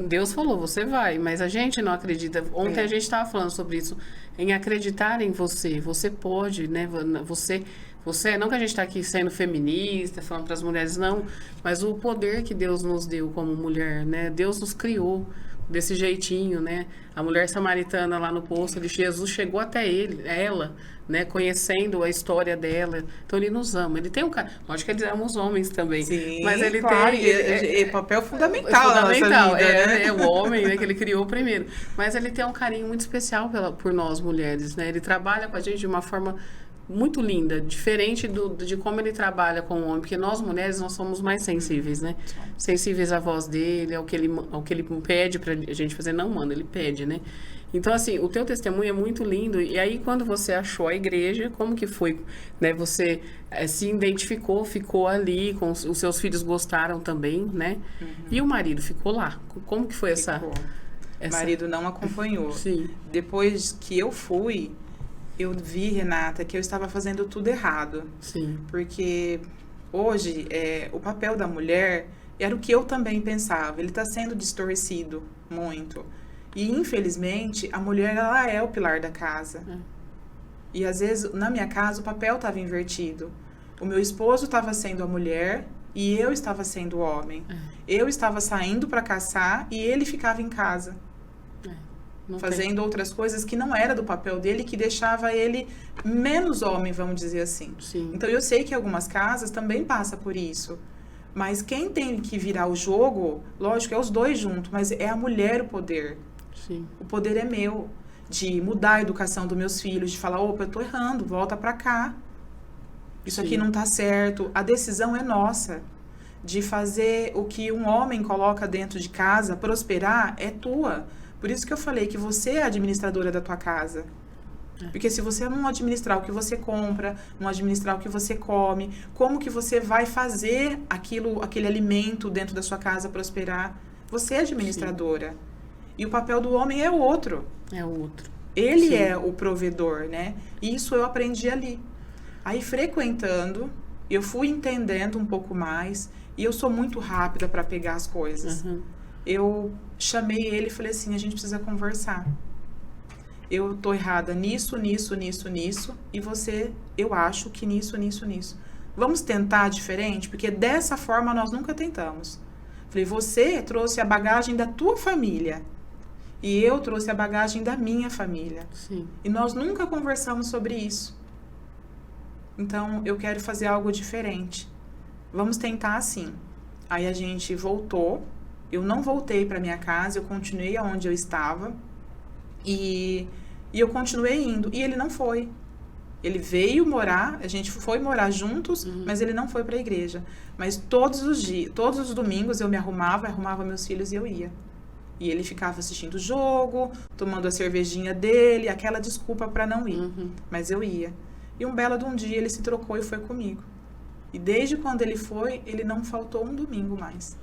Deus falou, você vai, mas a gente não acredita. Ontem a gente estava falando sobre isso, em acreditar em você. Você pode, né? Não que a gente está aqui sendo feminista, falando para as mulheres, não, mas o poder que Deus nos deu como mulher, né? Deus nos criou desse jeitinho, né? A mulher samaritana lá no poço, Jesus chegou até ela, né? Conhecendo a história dela. Então ele nos ama. Ele tem um cara. Lógico que ele ama os homens também. Sim, Mas ele claro, tem. é papel fundamental na nossa Fundamental, vida, né? é o homem, né, que ele criou primeiro. Mas ele tem um carinho muito especial por nós mulheres, né? Ele trabalha com a gente de uma forma muito linda, diferente de como ele trabalha com o homem, porque nós mulheres, nós somos mais sensíveis, né? Sensíveis à voz dele, ao que ele pede pra gente fazer, não manda, ele pede, né? Então, assim, o teu testemunho é muito lindo, e aí quando você achou a igreja, como que foi, né? Você se identificou, ficou ali, os seus filhos gostaram também, né? E o marido ficou lá, como que foi essa... O marido não acompanhou. Sim. Depois que eu fui, eu vi, Renata, que eu estava fazendo tudo errado. Sim. Porque hoje, o papel da mulher era o que eu também pensava. Ele está sendo distorcido muito. E, infelizmente, a mulher, ela é o pilar da casa. E, às vezes, na minha casa, o papel estava invertido. O meu esposo estava sendo a mulher e eu estava sendo o homem. Eu estava saindo para caçar e ele ficava em casa. Fazendo outras coisas que não era do papel dele, que deixava ele menos homem, vamos dizer assim. Sim. Então, eu sei que algumas casas também passam por isso. Mas quem tem que virar o jogo, lógico, é os dois juntos, mas é a mulher o poder. Sim. O poder é meu, de mudar a educação dos meus filhos, de falar, opa, eu tô errando, volta pra cá. Isso aqui não tá certo. A decisão é nossa. De fazer o que um homem coloca dentro de casa, prosperar, é tua. Por isso que eu falei que você é a administradora da tua casa. Porque se você não administrar o que você compra, não administrar o que você come, como que você vai fazer aquele alimento dentro da sua casa prosperar? Você é administradora. Sim. E o papel do homem é o outro. É o outro. Ele é o provedor, né? E isso eu aprendi ali. Aí, frequentando, eu fui entendendo um pouco mais. E eu sou muito rápida para pegar as coisas. Eu chamei ele e falei assim, a gente precisa conversar. Eu tô errada nisso. E você, eu acho que nisso. Vamos tentar diferente? Porque dessa forma nós nunca tentamos. Falei, você trouxe a bagagem da tua família. E eu trouxe a bagagem da minha família. Sim. E nós nunca conversamos sobre isso. Então, eu quero fazer algo diferente. Vamos tentar assim. Aí a gente voltou. Eu não voltei para minha casa, eu continuei aonde eu estava. E eu continuei indo. E ele não foi. Ele veio morar, a gente foi morar juntos, mas ele não foi para a igreja. Mas todos os domingos eu me arrumava meus filhos e eu ia. E ele ficava assistindo o jogo, tomando a cervejinha dele, aquela desculpa para não ir. Mas eu ia. E um belo de um dia ele se trocou e foi comigo. E desde quando ele foi, ele não faltou um domingo mais.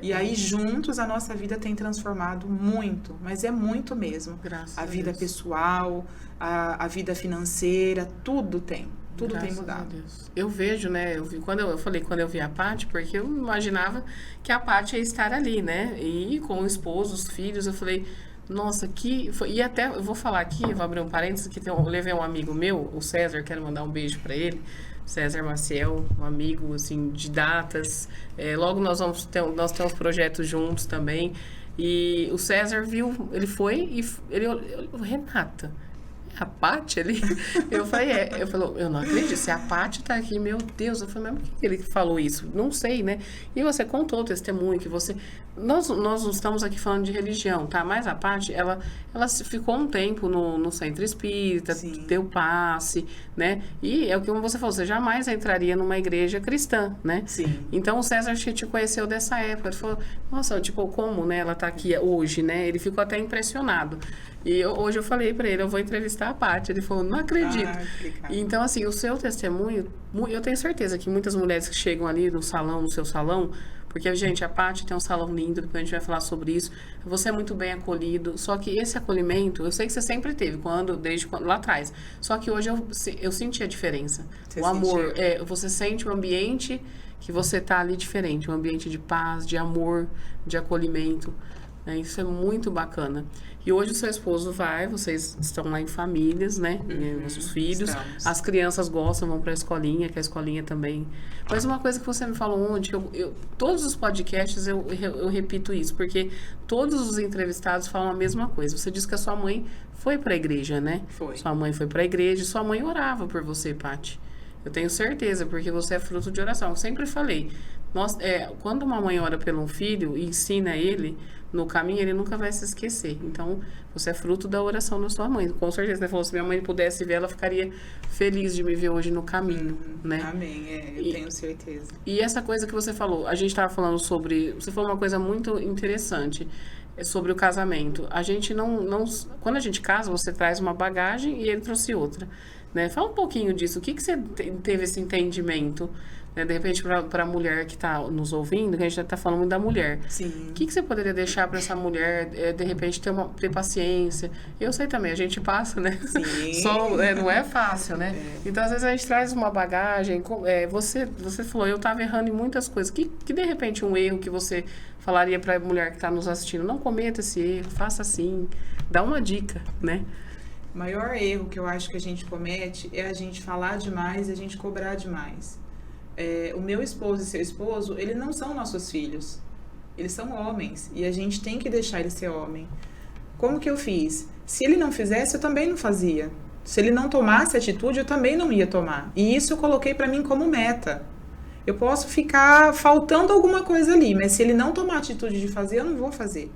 E aí, juntos, a nossa vida tem transformado muito, mas é muito mesmo. Graças a a vida Deus. Pessoal, a vida financeira, tudo tem Graças mudado. a Deus. Eu vejo, né, quando eu vi a Paty, porque eu imaginava que a Paty ia estar ali, né, e com o esposo, os filhos, eu falei, nossa, e até, eu vou falar aqui, vou abrir um parênteses, que eu levei um amigo meu, o César, quero mandar um beijo pra ele, César Maciel, um amigo, assim, de datas. Logo nós temos projetos juntos também. E o César viu, ele foi e ele olhou, Renata, a Paty ali? Eu falei, eu não acredito, se a Paty tá aqui, meu Deus. Eu falei, mas por que ele falou isso? Não sei, né? E você contou o testemunho que você... Nós não estamos aqui falando de religião, tá? Mas a Paty, ela ficou um tempo no centro espírita, Sim. deu passe, né? E é o que você falou, você jamais entraria numa igreja cristã, né? Sim. Então o César te conheceu dessa época, ele falou, nossa, tipo, como, né? Ela tá aqui hoje, né? Ele ficou até impressionado. E hoje eu falei pra ele, eu vou entrevistar a Paty. Ele falou, não acredito. Então, assim, o seu testemunho, eu tenho certeza que muitas mulheres que chegam ali no seu salão, Porque, gente, a Paty tem um salão lindo, depois a gente vai falar sobre isso. Você é muito bem acolhido, só que esse acolhimento, eu sei que você sempre teve, desde lá atrás. Só que hoje eu senti a diferença. Você o amor, sentiu? você sente o ambiente que você tá ali diferente, um ambiente de paz, de amor, de acolhimento. Né? Isso é muito bacana. E hoje o seu esposo vocês estão lá em famílias, né? Os filhos. Estamos. As crianças gostam, vão para a escolinha, que a escolinha também. Mas uma coisa que você me falou ontem, todos os podcasts eu repito isso, porque todos os entrevistados falam a mesma coisa. Você disse que a sua mãe foi para a igreja, né? Foi. Sua mãe foi para a igreja e sua mãe orava por você, Paty. Eu tenho certeza, porque você é fruto de oração. Eu sempre falei, quando uma mãe ora pelo um filho e ensina ele no caminho, ele nunca vai se esquecer. Então, você é fruto da oração da sua mãe. Com certeza, você falou, se minha mãe pudesse ver, ela ficaria feliz de me ver hoje no caminho, né? Amém, eu tenho certeza. E essa coisa que você falou, a gente estava falando sobre... Você falou uma coisa muito interessante, sobre o casamento. A gente não... Quando a gente casa, você traz uma bagagem e ele trouxe outra. Né? Fala um pouquinho disso. O que você teve esse entendimento, né? De repente, para a mulher que está nos ouvindo, que a gente já está falando muito da mulher. Sim. O que você poderia deixar para essa mulher, de repente, ter paciência? Eu sei também, a gente passa, né? Sim. Não é fácil, né? Então, às vezes, a gente traz uma bagagem. Você falou, eu estava errando em muitas coisas. Que, de repente, um erro que você falaria para a mulher que está nos assistindo? Não cometa esse erro, faça assim. Dá uma dica, né? O maior erro que eu acho que a gente comete é a gente falar demais e a gente cobrar demais. O meu esposo e seu esposo, eles não são nossos filhos. Eles são homens e a gente tem que deixar ele ser homem. Como que eu fiz? Se ele não fizesse, eu também não fazia. Se ele não tomasse atitude, eu também não ia tomar. E isso eu coloquei para mim como meta. Eu posso ficar faltando alguma coisa ali, mas se ele não tomar atitude de fazer, eu não vou fazer.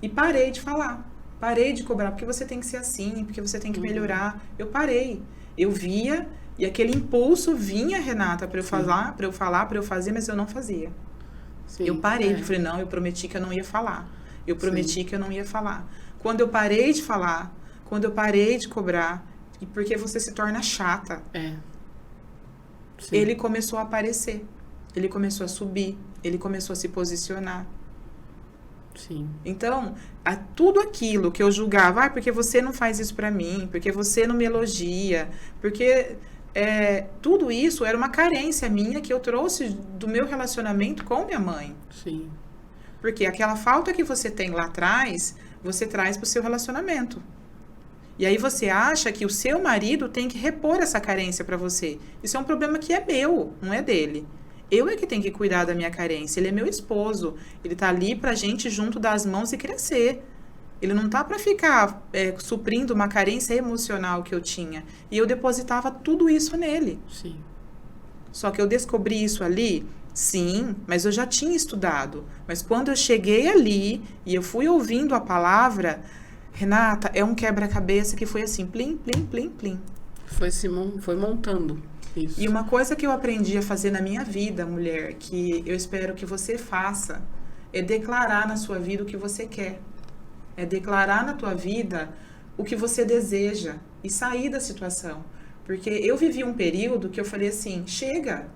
E parei de falar. Parei de cobrar, porque você tem que ser assim, porque você tem que melhorar. Eu parei. Eu via, e aquele impulso vinha, Renata, para eu falar, para eu fazer, mas eu não fazia. Sim, eu parei, eu falei, não, eu prometi que eu não ia falar. Eu prometi que eu não ia falar. Quando eu parei de falar, quando eu parei de cobrar, e porque você se torna chata, ele começou a aparecer. Ele começou a subir, ele começou a se posicionar. Sim. Então, tudo aquilo que eu julgava, porque você não faz isso pra mim, porque você não me elogia, porque tudo isso era uma carência minha que eu trouxe do meu relacionamento com minha mãe. Sim. Porque aquela falta que você tem lá atrás, você traz pro seu relacionamento. E aí você acha que o seu marido tem que repor essa carência pra você. Isso é um problema que é meu, não é dele. Eu é que tenho que cuidar da minha carência. Ele é meu esposo. Ele tá ali pra gente junto das mãos e crescer. Ele não tá pra ficar suprindo uma carência emocional que eu tinha. E eu depositava tudo isso nele. Sim. Só que eu descobri isso ali, sim, mas eu já tinha estudado. Mas quando eu cheguei ali e eu fui ouvindo a palavra, Renata, é um quebra-cabeça que foi assim, plim, plim, plim, plim. Foi montando. Isso. E uma coisa que eu aprendi a fazer na minha vida, mulher, que eu espero que você faça, é declarar na sua vida o que você quer. É declarar na tua vida o que você deseja e sair da situação. Porque eu vivi um período que eu falei assim, chega,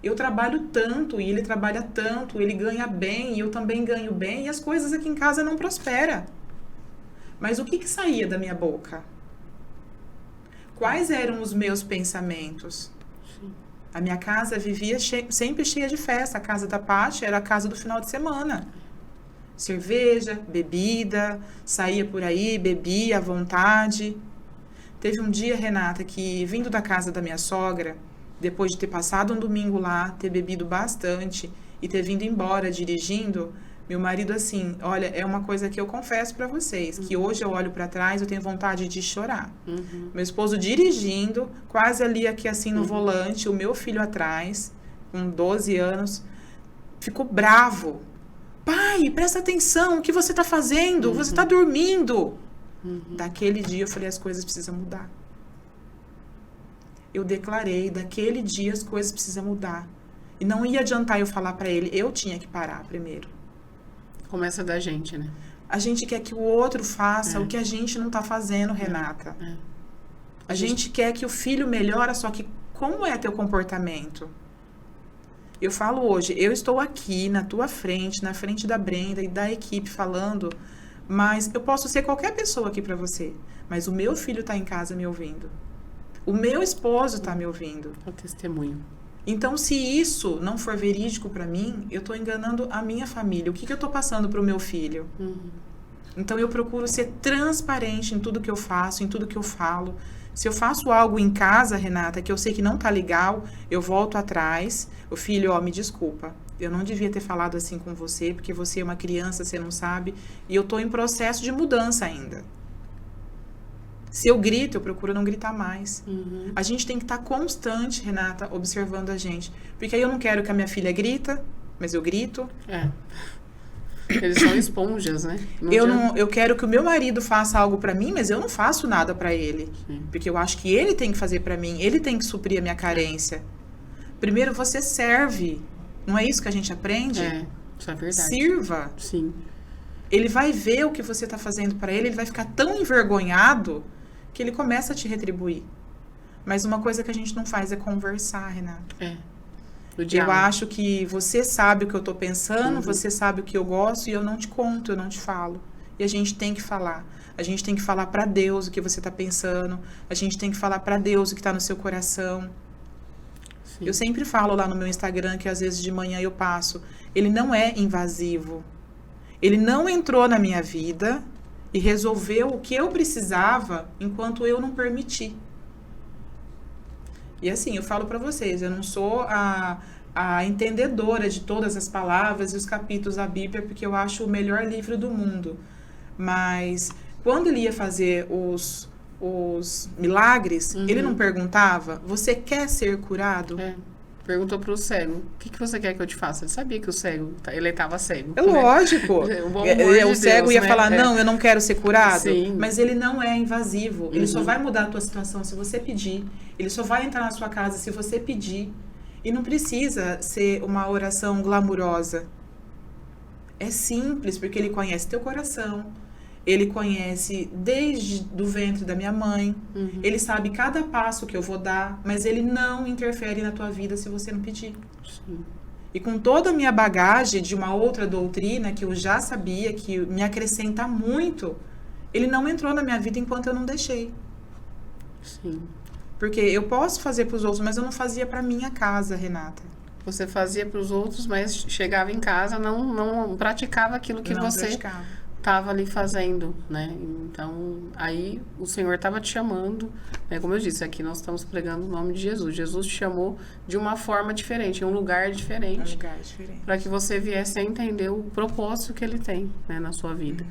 eu trabalho tanto e ele trabalha tanto, ele ganha bem e eu também ganho bem e as coisas aqui em casa não prosperam. Mas o que saía da minha boca? Quais eram os meus pensamentos? A minha casa vivia sempre cheia de festa. A casa da Paty era a casa do final de semana. Cerveja, bebida, saía por aí, bebia à vontade. Teve um dia, Renata, que vindo da casa da minha sogra, depois de ter passado um domingo lá, ter bebido bastante e ter vindo embora dirigindo, meu marido assim, olha, é uma coisa que eu confesso pra vocês, que hoje eu olho pra trás, eu tenho vontade de chorar. Meu esposo dirigindo, quase ali aqui assim no volante, o meu filho atrás, com 12 anos, ficou bravo. Pai, presta atenção, o que você tá fazendo? Você tá dormindo. Daquele dia eu falei, as coisas precisam mudar. Eu declarei, daquele dia as coisas precisam mudar. E não ia adiantar eu falar pra ele, eu tinha que parar primeiro. Começa da gente, né? A gente quer que o outro faça o que a gente não tá fazendo, Renata. A gente quer que o filho melhore, só que como é teu comportamento? Eu falo hoje, eu estou aqui na tua frente, na frente da Brenda e da equipe falando, mas eu posso ser qualquer pessoa aqui para você, mas o meu filho está em casa me ouvindo. O meu esposo está me ouvindo. É o testemunho. Então, se isso não for verídico para mim, eu estou enganando a minha família. O que eu estou passando para o meu filho? Então, eu procuro ser transparente em tudo que eu faço, em tudo que eu falo. Se eu faço algo em casa, Renata, que eu sei que não tá legal, eu volto atrás. O filho, ó, me desculpa. Eu não devia ter falado assim com você, porque você é uma criança, você não sabe. E eu tô em processo de mudança ainda. Se eu grito, eu procuro não gritar mais. A gente tem que estar constante, Renata, observando a gente. Porque aí eu não quero que a minha filha grita, mas eu grito. Eles são esponjas, né? Eu quero que o meu marido faça algo pra mim, mas eu não faço nada pra ele. Porque eu acho que ele tem que fazer pra mim, ele tem que suprir a minha carência. Primeiro você serve. Não é isso que a gente aprende? Isso é verdade. Sirva. Sim. Ele vai ver o que você tá fazendo pra ele, ele vai ficar tão envergonhado que ele começa a te retribuir. Mas uma coisa que a gente não faz é conversar, Renata. Eu acho que você sabe o que eu tô pensando, você sabe o que eu gosto e eu não te conto, eu não te falo. E a gente tem que falar. A gente tem que falar pra Deus o que você tá pensando. A gente tem que falar pra Deus o que tá no seu coração. Sim. Eu sempre falo lá no meu Instagram que às vezes de manhã eu passo. Ele não é invasivo. Ele não entrou na minha vida e resolveu o que eu precisava enquanto eu não permiti. E assim, eu falo pra vocês, eu não sou a entendedora de todas as palavras e os capítulos da Bíblia, porque eu acho o melhor livro do mundo. Mas quando ele ia fazer os milagres, ele não perguntava, você quer ser curado? Perguntou pro cego, o que você quer que eu te faça? Ele sabia que o cego, ele estava cego. É lógico. O cego ia falar, não, eu não quero ser curado. Sim. Mas ele não é invasivo. Ele só vai mudar a tua situação se você pedir. Ele só vai entrar na sua casa se você pedir. E não precisa ser uma oração glamurosa. É simples, porque ele conhece teu coração. Ele conhece desde do ventre da minha mãe. Ele sabe cada passo que eu vou dar, mas ele não interfere na tua vida se você não pedir. Sim. E com toda a minha bagagem de uma outra doutrina que eu já sabia, que me acrescenta muito, ele não entrou na minha vida enquanto eu não deixei. Sim. Porque eu posso fazer para os outros, mas eu não fazia para minha casa, Renata. Você fazia para os outros, mas chegava em casa, não praticava aquilo que você estava ali fazendo, né? Então, aí o Senhor estava te chamando, né? Como eu disse, aqui nós estamos pregando o nome de Jesus. Jesus te chamou de uma forma diferente, em um lugar diferente. Para que você viesse a entender o propósito que Ele tem, né, na sua vida.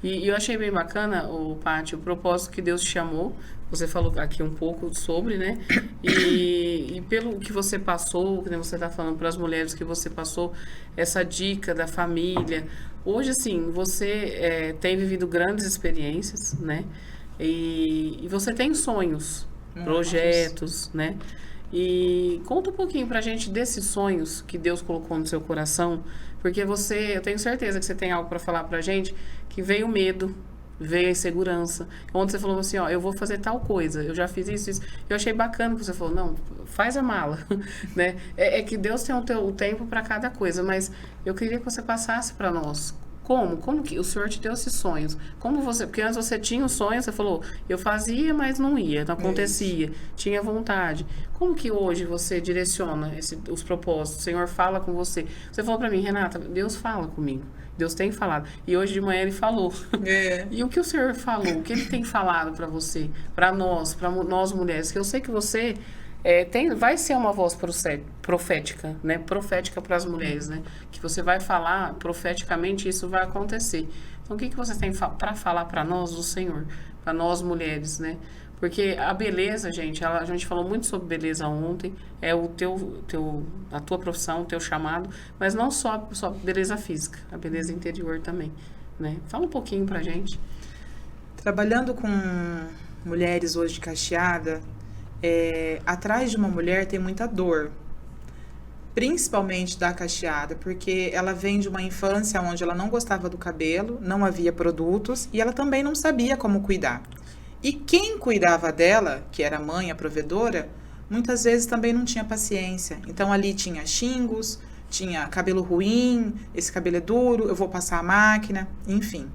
E eu achei bem bacana, Paty, o propósito que Deus te chamou. Você falou aqui um pouco sobre, né? E pelo que você passou, que você está falando para as mulheres que você passou, essa dica da família. Hoje, assim, você tem vivido grandes experiências, né? E você tem sonhos, projetos, né? E conta um pouquinho pra gente desses sonhos que Deus colocou no seu coração, porque eu tenho certeza que você tem algo para falar pra gente, que veio o medo, veio a insegurança, onde você falou assim, ó, eu vou fazer tal coisa, eu já fiz isso. Eu achei bacana que você falou, não, faz a mala, né? É que Deus tem o tempo para cada coisa, mas eu queria que você passasse para nós. Como que o Senhor te deu esses sonhos? Porque antes você tinha os sonhos, você falou, eu fazia, mas não ia, não acontecia, tinha vontade. Como que hoje você direciona os propósitos? O Senhor fala com você. Você falou para mim, Renata, Deus fala comigo. Deus tem falado. E hoje de manhã Ele falou. E o que o Senhor falou? O que Ele tem falado para você? Para nós mulheres? Que eu sei que você vai ser uma voz profética, né? Profética para as mulheres, né? Que você vai falar profeticamente, isso vai acontecer. Então, o que você tem para falar para nós do Senhor? Para nós mulheres, né? Porque a beleza, gente, a gente falou muito sobre beleza ontem, é a tua profissão, o teu chamado, mas não só beleza física, a beleza interior também, né? Fala um pouquinho pra gente. Trabalhando com mulheres hoje de Caxiada, atrás de uma mulher tem muita dor, principalmente da Caxiada, porque ela vem de uma infância onde ela não gostava do cabelo, não havia produtos e ela também não sabia como cuidar. E quem cuidava dela, que era a mãe, a provedora, muitas vezes também não tinha paciência. Então ali tinha xingos, tinha cabelo ruim, esse cabelo é duro, eu vou passar a máquina, enfim.